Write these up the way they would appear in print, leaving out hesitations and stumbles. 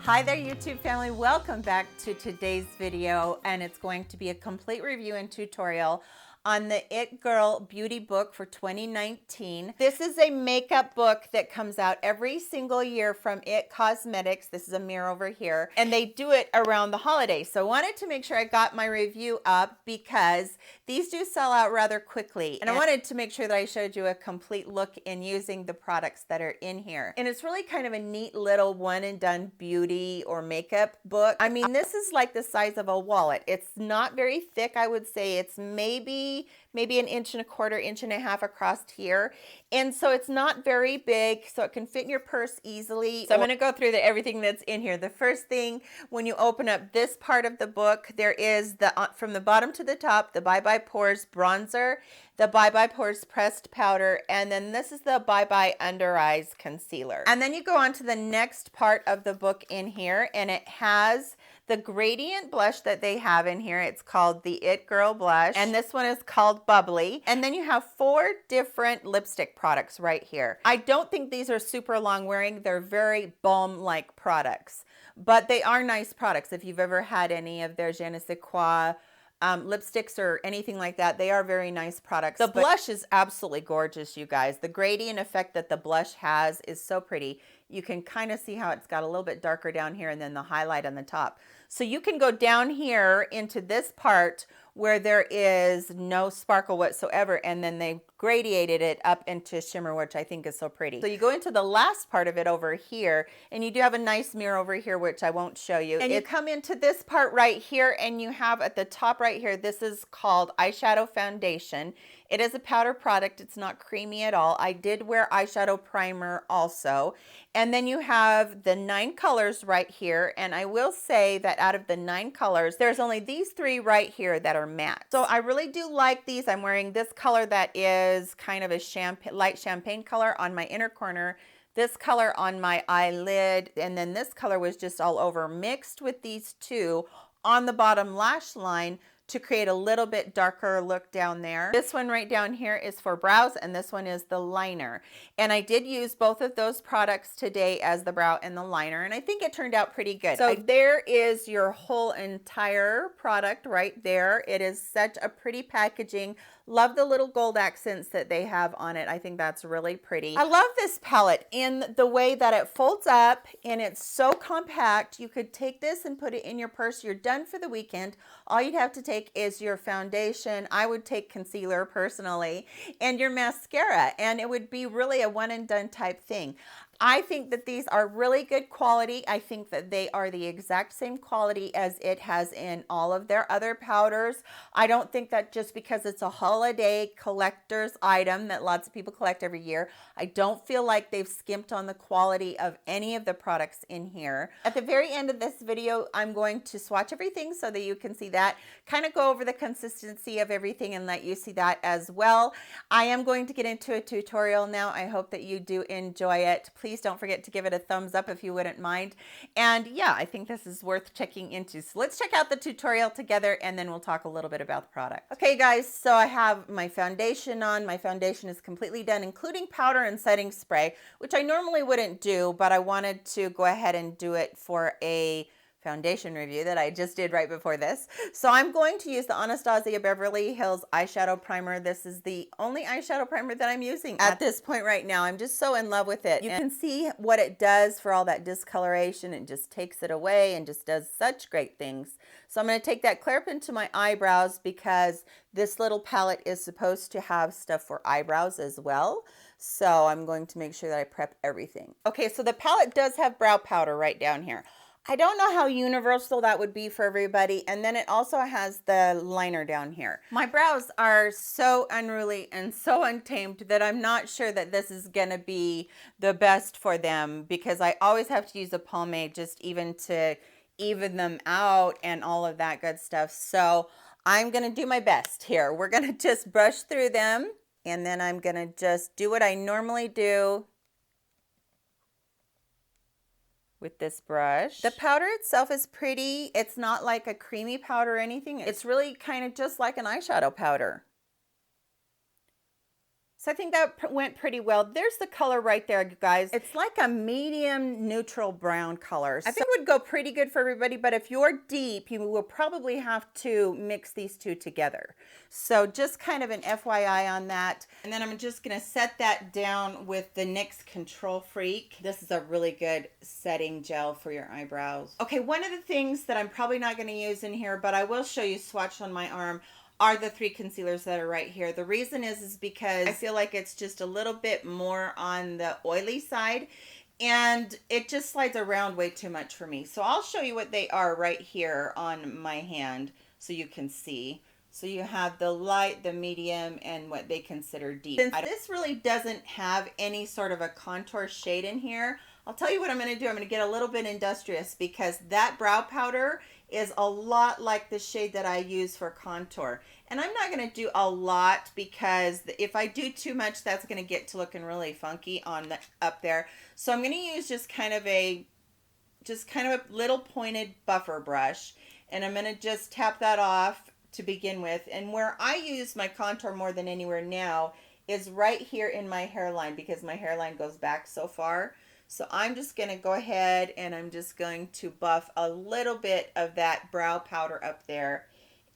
Hi there, YouTube family. Welcome back to today's video, and it's going to be a complete review and tutorial on the It Girl Beauty Book for 2019. This is a makeup book that comes out every single year from It Cosmetics. This is a mirror over here, and they do it around the holidays. So I wanted to make sure I got my review up because these do sell out rather quickly. And I wanted to make sure that I showed you a complete look in using the products that are in here. And it's really kind of a neat little one and done beauty or makeup book. I mean, this is like the size of a wallet. It's not very thick, I would say. It's maybe an 1.25 inches, 1.5 inches across here. And so it's not very big, so it can fit in your purse easily. So I'm gonna go through everything that's in here. The first thing, when you open up this part of the book, there is the, from the bottom to the top, the Bye Bye Pores bronzer, the Bye Bye Pores pressed powder, and then this is the Bye Bye Under Eyes concealer. And then you go on to the next part of the book in here, and it has the gradient blush that they have in here. It's called the It Girl Blush, and this one is called Bubbly. And then you have 4 different lipstick products right here. I don't think these are super long wearing. They're very balm-like products, but they are nice products. If you've ever had any of their je ne sais quoi lipsticks or anything like that, they are very nice products. The blush is absolutely gorgeous, you guys. The gradient effect that the blush has is so pretty. You can kind of see how it's got a little bit darker down here and then the highlight on the top. So you can go down here into this part where there is no sparkle whatsoever, and then they gradiated it up into shimmer, which I think is so pretty. So you go into the last part of it over here, and you do have a nice mirror over here, which I won't show you. And you come into this part right here, and you have at the top right here, this is called Eyeshadow Foundation. It is a powder product. It's not creamy at all. I did wear eyeshadow primer also. And then you have the 9 colors right here. And I will say that out of the 9 colors, there's only these 3 right here that are matte. So I really do like these. I'm wearing this color that is kind of a light champagne color on my inner corner, this color on my eyelid, and then this color was just all over, mixed with these 2 on the bottom lash line to create a little bit darker look down there. This one right down here is for brows, and this one is the liner. And I did use both of those products today as the brow and the liner, and I think it turned out pretty good. So there is your whole entire product right there. It is such a pretty packaging. Love the little gold accents that they have on it. I think that's really pretty. I love this palette in the way that it folds up, and it's so compact. You could take this and put it in your purse. You're done for the weekend. All you'd have to take is your foundation. I would take concealer personally, and your mascara, and it would be really a one and done type thing. I think that these are really good quality. I think that they are the exact same quality as it has in all of their other powders. I don't think that just because it's a holiday collector's item that lots of people collect every year, I don't feel like they've skimped on the quality of any of the products in here. At the very end of this video, I'm going to swatch everything so that you can see that, kind of go over the consistency of everything and let you see that as well. I am going to get into a tutorial now. I hope that you do enjoy it. Please don't forget to give it a thumbs up if you wouldn't mind. And yeah, I think this is worth checking into. So let's check out the tutorial together, and then we'll talk a little bit about the product. Okay guys, so I have my foundation on. My foundation is completely done, including powder and setting spray, which I normally wouldn't do, but I wanted to go ahead and do it for a foundation review that I just did right before this. So I'm going to use the Anastasia Beverly Hills eyeshadow primer. This is the only eyeshadow primer that I'm using at this point right now. I'm just so in love with it. You can see what it does for all that discoloration. It just takes it away and just does such great things. So I'm going to take that clear up into my eyebrows because this little palette is supposed to have stuff for eyebrows as well. So I'm going to make sure that I prep everything. Okay, so the palette does have brow powder right down here. I don't know how universal that would be for everybody. And then it also has the liner down here. My brows are so unruly and so untamed that I'm not sure that this is gonna be the best for them, because I always have to use a pomade just even to even them out and all of that good stuff. So I'm gonna do my best here. We're gonna just brush through them, and then I'm gonna just do what I normally do with this brush. The powder itself is pretty. It's not like a creamy powder or anything. It's really kind of just like an eyeshadow powder. So I think that went pretty well. There's the color right there, guys. It's like a medium neutral brown color. I think it would go pretty good for everybody, but if you're deep, you will probably have to mix these two together. So just kind of an FYI on that. And then I'm just gonna set that down with the NYX Control Freak. This is a really good setting gel for your eyebrows. Okay, one of the things that I'm probably not gonna use in here, but I will show you swatched on my arm, are the 3 concealers that are right here. The reason is because I feel like it's just a little bit more on the oily side and it just slides around way too much for me. So I'll show you what they are right here on my hand so you can see. So you have the light, the medium, and what they consider deep. Since this really doesn't have any sort of a contour shade in here, I'll tell you what I'm going to do. I'm going to get a little bit industrious because that brow powder is a lot like the shade that I use for contour. And I'm not going to do a lot because if I do too much, that's going to get to looking really funky on the up there. So I'm going to use just kind of a little pointed buffer brush, and I'm going to just tap that off to begin with. And where I use my contour more than anywhere now is right here in my hairline because my hairline goes back so far. So I'm just going to go ahead and I'm just going to buff a little bit of that brow powder up there.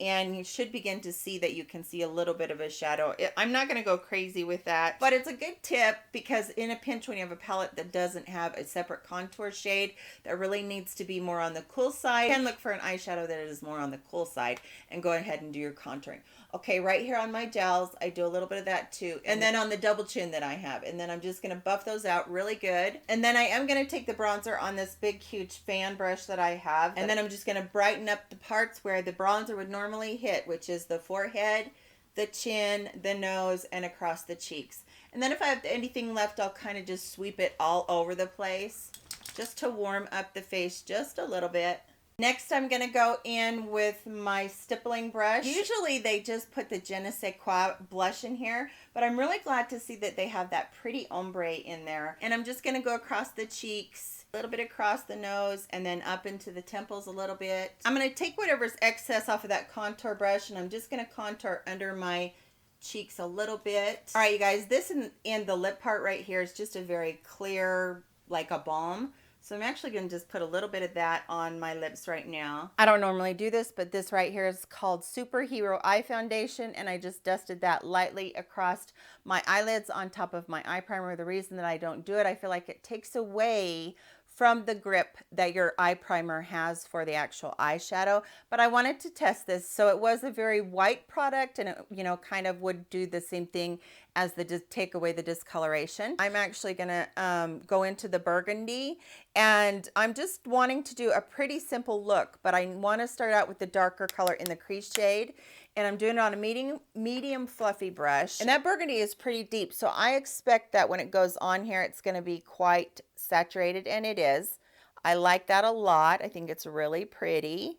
And you should begin to see that you can see a little bit of a shadow. I'm not going to go crazy with that, but it's a good tip because in a pinch when you have a palette that doesn't have a separate contour shade that really needs to be more on the cool side, you can look for an eyeshadow that is more on the cool side and go ahead and do your contouring. Okay, right here on my gels, I do a little bit of that too. And then on the double chin that I have. And then I'm just going to buff those out really good. And then I am going to take the bronzer on this big, huge fan brush that I have. And then I'm just going to brighten up the parts where the bronzer would normally hit, which is the forehead, the chin, the nose, and across the cheeks. And then if I have anything left, I'll kind of just sweep it all over the place just to warm up the face just a little bit. Next, I'm going to go in with my stippling brush. Usually they just put the Je ne sais quoi blush in here, but I'm really glad to see that they have that pretty ombre in there. And I'm just going to go across the cheeks, a little bit across the nose, and then up into the temples a little bit. I'm going to take whatever's excess off of that contour brush, and I'm just going to contour under my cheeks a little bit. All right, you guys, this in the lip part right here is just a very clear, like a balm. So I'm actually going to just put a little bit of that on my lips right now. I don't normally do this, but this right here is called Superhero Eye Foundation, and I just dusted that lightly across my eyelids on top of my eye primer. The reason that I don't do it, I feel like it takes away from the grip that your eye primer has for the actual eyeshadow, but I wanted to test this. So it was a very white product, and it, you know, kind of would do the same thing as the take away the discoloration. I'm actually gonna go into the burgundy, and I'm just wanting to do a pretty simple look, but I want to start out with the darker color in the crease shade, and I'm doing it on a medium fluffy brush. And that burgundy is pretty deep, so I expect that when it goes on here, it's going to be quite saturated, and it is. I like that a lot. I think it's really pretty.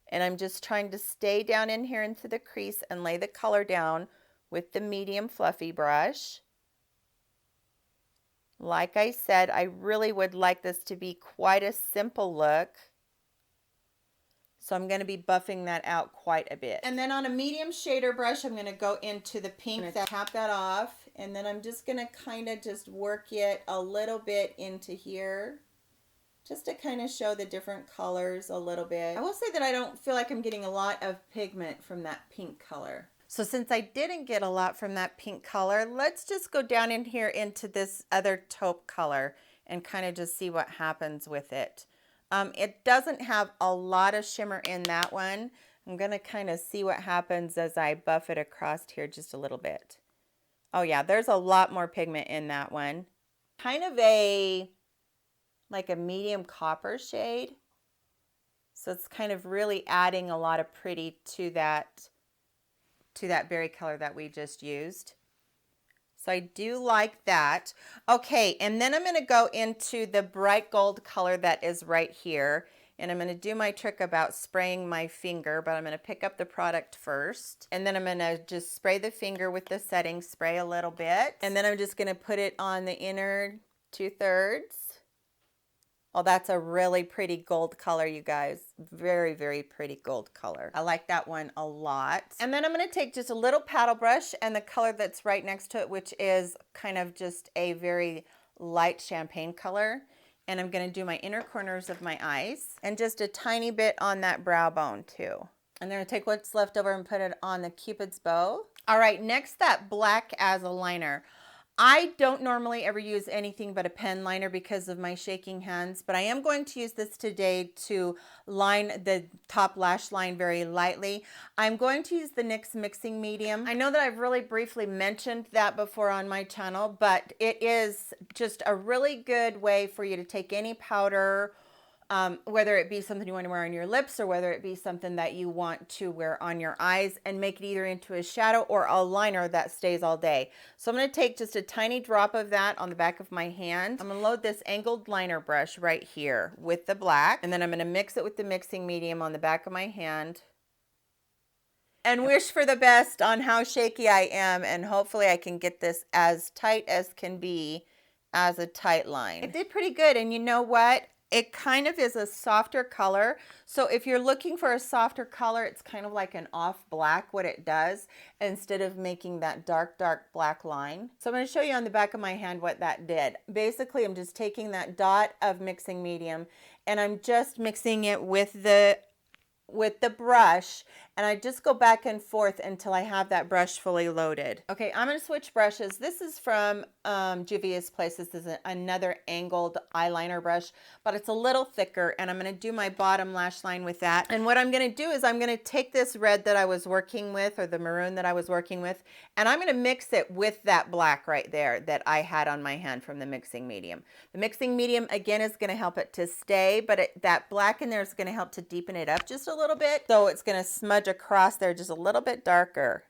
And I'm just trying to stay down in here into the crease and lay the color down with the medium fluffy brush. Like I said, I really would like this to be quite a simple look. So I'm going to be buffing that out quite a bit. And then on a medium shader brush, I'm going to go into the pink, tap that off, and then I'm just going to kind of just work it a little bit into here, just to kind of show the different colors a little bit. I will say that I don't feel like I'm getting a lot of pigment from that pink color. So since I didn't get a lot from that pink color, let's just go down in here into this other taupe color and kind of just see what happens with it. It doesn't have a lot of shimmer in that one. I'm going to kind of see what happens as I buff it across here just a little bit. Oh yeah, there's a lot more pigment in that one. Kind of like a medium copper shade. So it's kind of really adding a lot of pretty to that berry color that we just used. So I do like that. Okay, and then I'm going to go into the bright gold color that is right here. And I'm going to do my trick about spraying my finger, but I'm going to pick up the product first. And then I'm going to just spray the finger with the setting spray a little bit. And then I'm just going to put it on the inner 2/3. Oh, that's a really pretty gold color, you guys. Very, very pretty gold color. I like that one a lot. And then I'm going to take just a little paddle brush and the color that's right next to it, which is kind of just a very light champagne color. And I'm going to do my inner corners of my eyes and just a tiny bit on that brow bone too. And then I'll take what's left over and put it on the Cupid's bow. All right, next that black as a liner. I don't normally ever use anything but a pen liner because of my shaking hands, but I am going to use this today to line the top lash line very lightly. I'm going to use the NYX mixing medium. I know that I've really briefly mentioned that before on my channel, but it is just a really good way for you to take any powder, whether it be something you want to wear on your lips or whether it be something that you want to wear on your eyes, and make it either into a shadow or a liner that stays all day. So I'm going to take just a tiny drop of that on the back of my hand. I'm going to load this angled liner brush right here with the black, and then I'm going to mix it with the mixing medium on the back of my hand and wish for the best on how shaky I am, and hopefully I can get this as tight as can be as a tight line. It did pretty good, and you know what? It kind of is a softer color. So if you're looking for a softer color, it's kind of like an off black what it does instead of making that dark, dark black line. So I'm going to show you on the back of my hand what that did. Basically, I'm just taking that dot of mixing medium and I'm just mixing it with the brush, and I just go back and forth until I have that brush fully loaded. Okay, I'm going to switch brushes. This is from Juvia's Place. This is another angled eyeliner brush, but it's a little thicker, and I'm going to do my bottom lash line with that. And what I'm going to do is I'm going to take this red that I was working with, or the maroon that I was working with, and I'm going to mix it with that black right there that I had on my hand from the mixing medium. The mixing medium, again, is going to help it to stay, but that black in there is going to help to deepen it up just a little bit. So it's going to smudge across there just a little bit darker.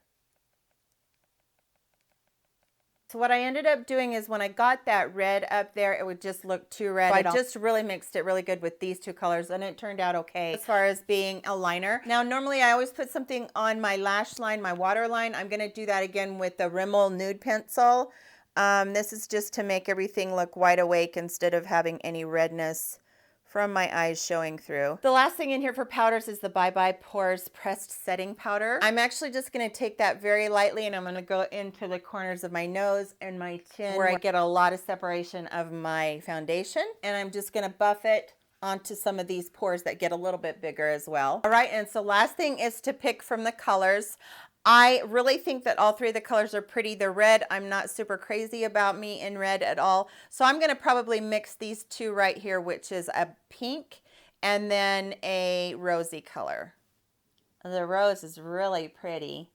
So what I ended up doing is when I got that red up there, it would just look too red. So I just really mixed it really good with these two colors, and it turned out okay as far as being a liner. Now, normally I always put something on my lash line, my waterline. I'm going to do that again with the Rimmel Nude pencil. This is just to make everything look wide awake instead of having any redness from my eyes showing through. The last thing in here for powders is the Bye Bye Pores Pressed Setting Powder. I'm actually just going to take that very lightly, and I'm going to go into the corners of my nose and my chin where I get a lot of separation of my foundation, and I'm just going to buff it onto some of these pores that get a little bit bigger as well. All right, and so last thing is to pick from the colors. I really think that all three of the colors are pretty. The red, I'm not super crazy about me in red at all. So I'm going to probably mix these two right here, which is a pink and then a rosy color. The rose is really pretty,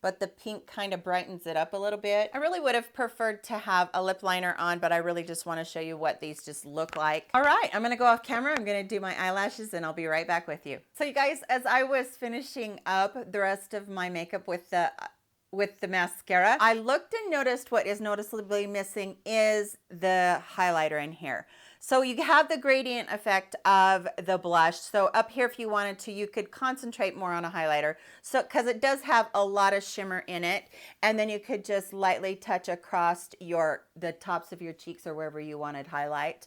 but the pink kind of brightens it up a little bit. I really would have preferred to have a lip liner on, but I really just want to show you what these just look like. All right, I'm going to go off camera. I'm going to do my eyelashes, and I'll be right back with you. So you guys, as I was finishing up the rest of my makeup with the mascara, I looked and noticed what is noticeably missing is the highlighter in here. So you have the gradient effect of the blush. So up here, if you wanted to, you could concentrate more on a highlighter. So, because it does have a lot of shimmer in it, and then you could just lightly touch across the tops of your cheeks or wherever you wanted highlight.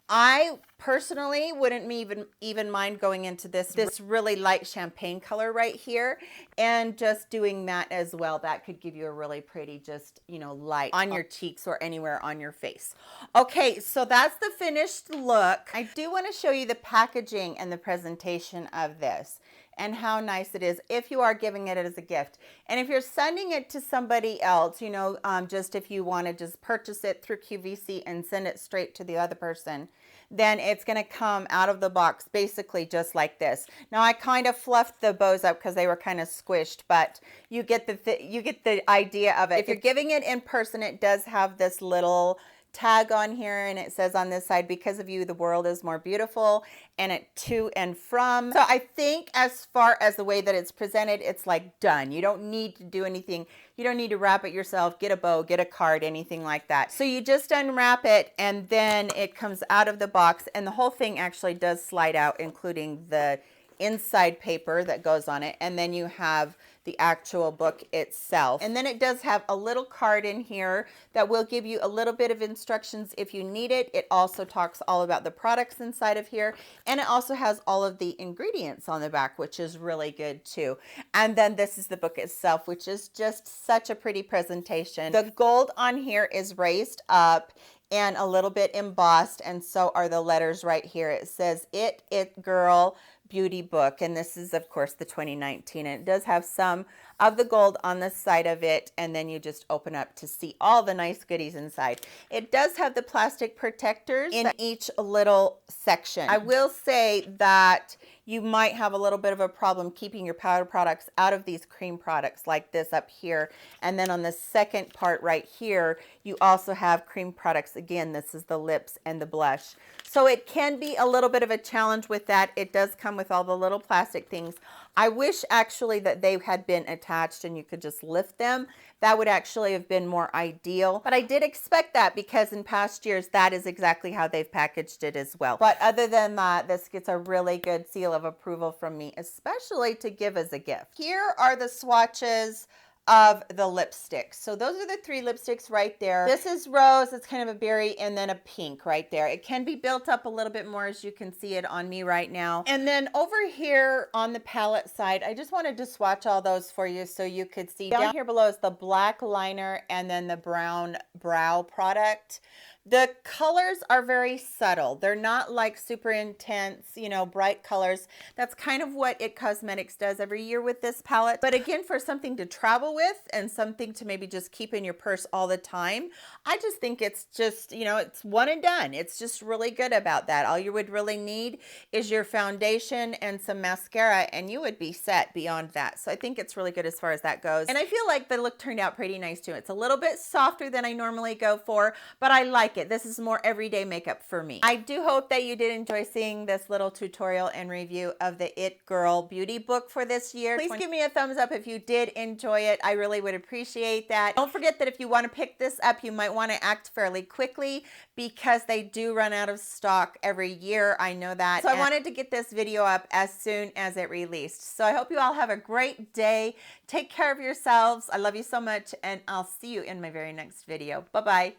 I personally wouldn't even mind going into this really light champagne color right here and just doing that as well. That could give you a really pretty, just, you know, light on your cheeks or anywhere on your face. Okay, so that's the finished look. I do want to show you the packaging and the presentation of this and how nice it is if you are giving it as a gift. And if you're sending it to somebody else, you know, just if you want to just purchase it through QVC and send it straight to the other person, then it's going to come out of the box basically just like this. Now I kind of fluffed the bows up because they were kind of squished, but you get the idea of it. If you're giving it in person, it does have this little tag on here, and it says on this side, because of you the world is more beautiful, and it to and from. So I think as far as the way that it's presented, it's like done. You don't need to do anything. You don't need to wrap it yourself, get a bow, get a card, anything like that. So you just unwrap it, and then it comes out of the box, and the whole thing actually does slide out, including the inside paper that goes on it, and then you have the actual book itself. And then it does have a little card in here that will give you a little bit of instructions if you need it. It also talks all about the products inside of here, and it also has all of the ingredients on the back, which is really good too. And then this is the book itself, which is just such a pretty presentation. The gold on here is raised up and a little bit embossed, and so are the letters right here. It says It Girl Beauty Book, and this is of course the 2019, and it does have some of the gold on the side of it, and then you just open up to see all the nice goodies inside. It does have the plastic protectors in each little section. I will say that you might have a little bit of a problem keeping your powder products out of these cream products like this up here. And then on the second part right here, you also have cream products. Again, this is the lips and the blush. So it can be a little bit of a challenge with that. It does come with all the little plastic things. I wish actually that they had been attached and you could just lift them. That would actually have been more ideal. But I did expect that because in past years, that is exactly how they've packaged it as well. But other than that, this gets a really good seal of approval from me, especially to give as a gift. Here are the swatches of the lipsticks. So those are the 3 lipsticks right there. This is rose, it's kind of a berry, and then a pink right there. It can be built up a little bit more, as you can see it on me right now. And then over here on the palette side, I just wanted to swatch all those for you so you could see. Down here below is the black liner and then the brown brow product. The colors are very subtle. They're not like super intense, you know, bright colors. That's kind of what It Cosmetics does every year with this palette. But again, for something to travel with and something to maybe just keep in your purse all the time, I just think it's just, you know, it's one and done. It's just really good about that. All you would really need is your foundation and some mascara, and you would be set beyond that. So I think it's really good as far as that goes. And I feel like the look turned out pretty nice too. It's a little bit softer than I normally go for, but I like it. This is more everyday makeup for me. I do hope that you did enjoy seeing this little tutorial and review of the It Girl Beauty Book for this year. Please give me a thumbs up if you did enjoy it. I really would appreciate that. Don't forget that if you want to pick this up, you might want to act fairly quickly because they do run out of stock every year. I know that. So I wanted to get this video up as soon as it released. So I hope you all have a great day. Take care of yourselves. I love you so much, and I'll see you in my very next video. Bye-bye.